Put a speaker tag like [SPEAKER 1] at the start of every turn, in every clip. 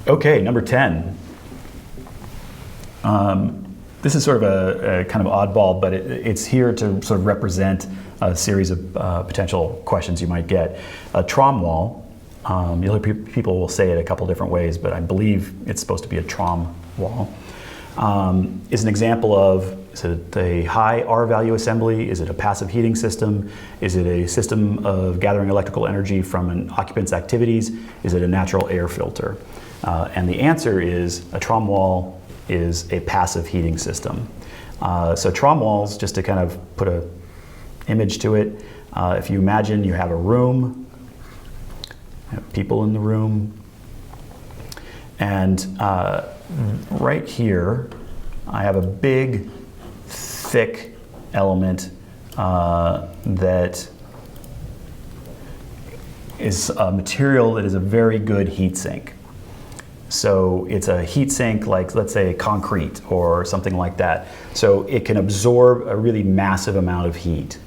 [SPEAKER 1] Okay, number 10. This is sort of a kind of oddball, but it's here to sort of represent a series of potential questions you might get. A Trombe wall, you'll hear people will say it a couple different ways, but I believe it's supposed to be a Trombe wall, is an example of, is it a high R value assembly? Is it a passive heating system? Is it a system of gathering electrical energy from an occupant's activities? Is it a natural air filter? And the answer is a Trombe wall is a passive heating system. So Trombe walls, just to kind of put an image to it, if you imagine you have a room, you have people in the room, and right here I have a big, thick element that is a material that is a very good heat sink. So it's a heat sink like, let's say, concrete or something like that. So it can absorb a really massive amount of heat.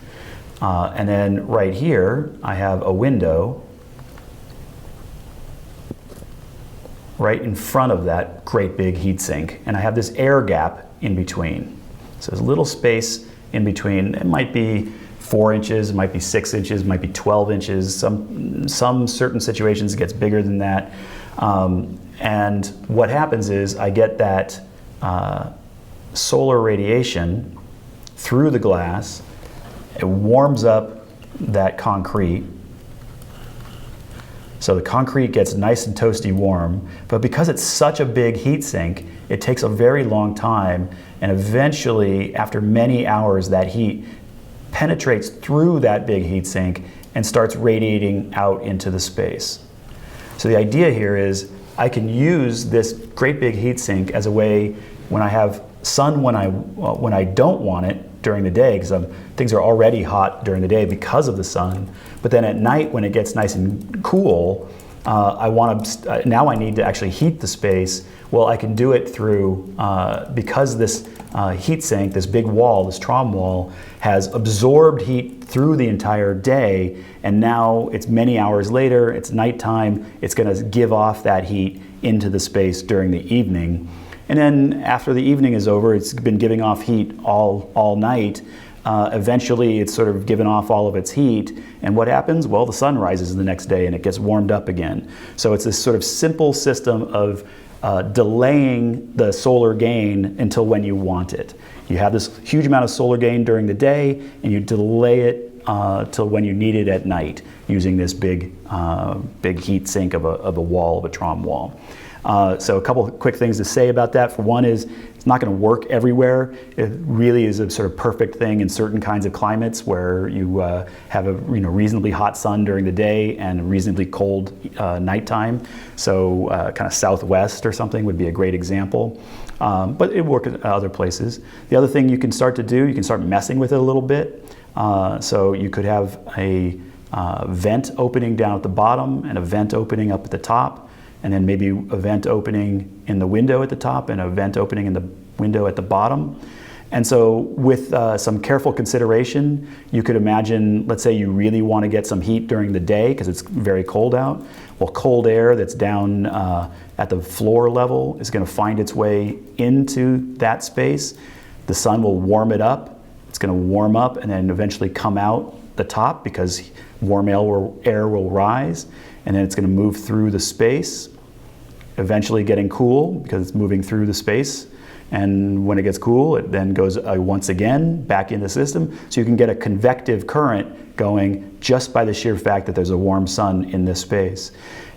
[SPEAKER 1] And then right here, I have a window right in front of that great big heat sink. And I have this air gap in between. So there's a little space in between. It might be 4 inches, it might be 6 inches, it might be 12 inches. Some certain situations it gets bigger than that. And what happens is I get that solar radiation through the glass. It warms up that concrete. So the concrete gets nice and toasty warm, but because it's such a big heat sink, it takes a very long time, and eventually, after many hours, that heat penetrates through that big heat sink and starts radiating out into the space. So the idea here is I can use this great big heat sink as a way when I have sun when I don't want it during the day, because things are already hot during the day because of the sun. But then at night when it gets nice and cool, now I need to actually heat the space. Well, I can do it through, because this heat sink, this big wall, this Trombe wall, has absorbed heat through the entire day, and now it's many hours later, it's nighttime, it's going to give off that heat into the space during the evening. And then after the evening is over, it's been giving off heat all night. Eventually it's sort of given off all of its heat, and what happens? Well, the sun rises the next day and it gets warmed up again. So it's this sort of simple system of delaying the solar gain until when you want it. You have this huge amount of solar gain during the day, and you delay it till when you need it at night using this big heat sink of a wall, of a Trombe wall. So a couple of quick things to say about that. For one is, it's not going to work everywhere. It really is a sort of perfect thing in certain kinds of climates where you have a reasonably hot sun during the day and reasonably cold nighttime. So kind of southwest or something would be a great example. But it works at other places. The other thing you can start to do, you can start messing with it a little bit. So you could have a vent opening down at the bottom and a vent opening up at the top, and then maybe a vent opening in the window at the top and a vent opening in the window at the bottom. And so with some careful consideration, you could imagine, let's say you really want to get some heat during the day because it's very cold out. Well, cold air that's down at the floor level is going to find its way into that space. The sun will warm it up. It's going to warm up and then eventually come out the top because warm air will rise, and then it's going to move through the space, eventually getting cool because it's moving through the space. And when it gets cool, it then goes once again back in the system. So you can get a convective current going just by the sheer fact that there's a warm sun in this space.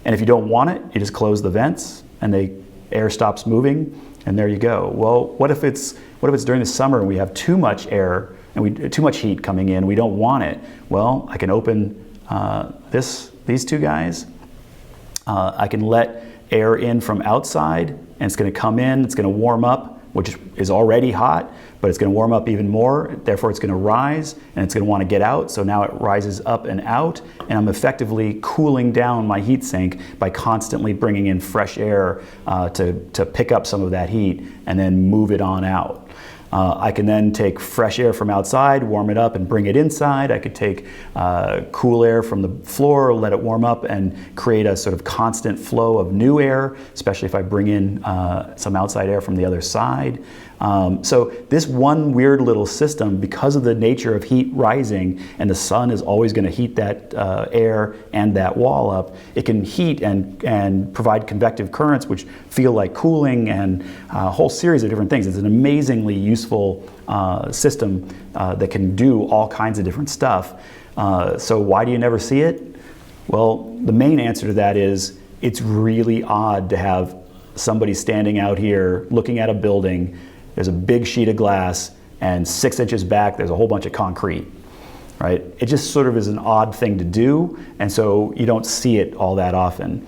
[SPEAKER 1] And if you don't want it, you just close the vents and the air stops moving, and there you go. Well, what if it's during the summer and we have too much air and too much heat coming in, we don't want it? Well, I can open these two guys. I can let air in from outside, and it's going to come in, it's going to warm up, which is already hot, but it's going to warm up even more, therefore it's going to rise, and it's going to want to get out, so now it rises up and out, and I'm effectively cooling down my heat sink by constantly bringing in fresh air to pick up some of that heat and then move it on out. I can then take fresh air from outside, warm it up and bring it inside. I could take cool air from the floor, let it warm up and create a sort of constant flow of new air, especially if I bring in some outside air from the other side. So this one weird little system, because of the nature of heat rising, and the sun is always going to heat that air and that wall up, it can heat and provide convective currents which feel like cooling and a whole series of different things. It's an amazingly useful system that can do all kinds of different stuff. So why do you never see it? Well, the main answer to that is it's really odd to have somebody standing out here looking at a building. There's a big sheet of glass, and 6 inches back there's a whole bunch of concrete, right? It just sort of is an odd thing to do, and so you don't see it all that often.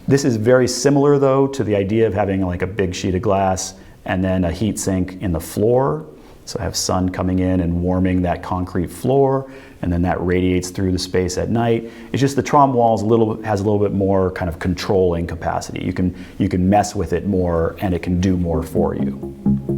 [SPEAKER 1] This is very similar though to the idea of having like a big sheet of glass and then a heat sink in the floor. So I have sun coming in and warming that concrete floor, and then that radiates through the space at night. It's just the Trombe wall has a little bit more kind of controlling capacity. You can mess with it more and it can do more for you.